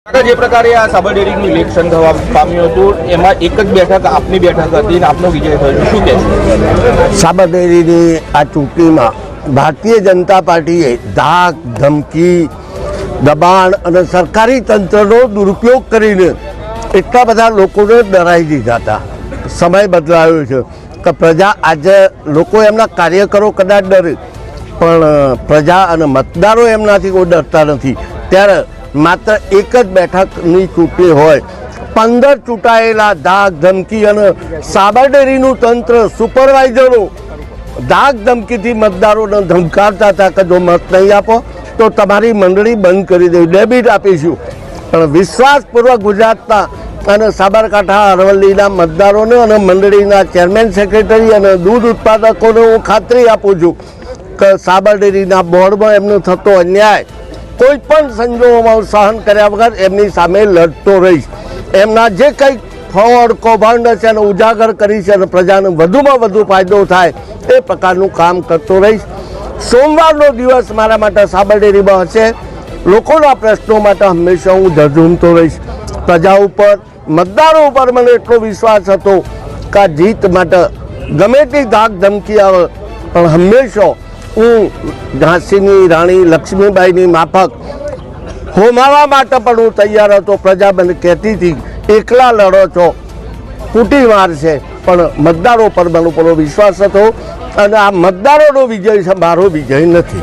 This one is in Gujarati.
જે પ્રકારે આ સાબર ડેરીનું ઇલેક્શન થવા પામ્યું હતું એમાં એક જ બેઠક આપની બેઠક હતી અને આપનો વિજય થયો, શું કહેશો? સાબર ડેરીની આ ચૂંટણીમાં ભારતીય જનતા પાર્ટીએ ધાક ધમકી દબાણ અને સરકારી તંત્રનો દુરુપયોગ કરીને એટલા બધા લોકોને ડરાવી દીધા હતા. સમય બદલાયો છે કે પ્રજા આજે લોકો એમના કાર્યકરો કદાચ ડરે પણ પ્રજા અને મતદારો એમનાથી કોઈ ડરતા નથી. ત્યારે માત્ર એક જ બેઠકની ચૂંટણી હોય, 15 ચૂંટાયેલા ધાક ધમકી અને સાબર ડેરીનું તંત્ર સુપરવાઇઝરો ધાક ધમકીથી મતદારોને ધમકાવતા હતા કે જો મત નહીં આપો તો તમારી મંડળી બંધ કરી દેવી, ડેબિટ આપીશું. પણ વિશ્વાસપૂર્વક ગુજરાતના અને સાબરકાંઠા અરવલ્લીના મતદારોને અને મંડળીના ચેરમેન સેક્રેટરી અને દૂધ ઉત્પાદકોને હું ખાતરી આપું છું કે સાબર ડેરીના બોર્ડમાં એમનો થતો અન્યાય કોઈ પણ સંજોગોમાં સહન કર્યા વગર એમની સામે લડતો રહીશ. એમના જે કંઈક ફ્રોડ કૌભાંડ છે એને ઉજાગર કરી છે અને પ્રજાને વધુમાં વધુ ફાયદો થાય એ પ્રકારનું કામ કરતો રહીશ. સોમવારનો દિવસ મારા માટે સાબર ડેરીમાં હશે. લોકોના પ્રશ્નો માટે હંમેશા હું ઝઝૂમતો રહીશ. પ્રજા ઉપર મતદારો ઉપર મને એટલો વિશ્વાસ હતો કે આ જીત માટે ગમે તે ધાક ધમકી આવે પણ હંમેશા હું ઝાંસીની રાણી લક્ષ્મીબાઈની માફક હોમાવા માટે પણ હું તૈયાર હતો. પ્રજા મને કહેતી હતી એકલા લડો છો, તૂટી મારશે, પણ મતદારો પર મને પૂરો વિશ્વાસ હતો અને આ મતદારોનો વિજય છે, મારો વિજય નથી.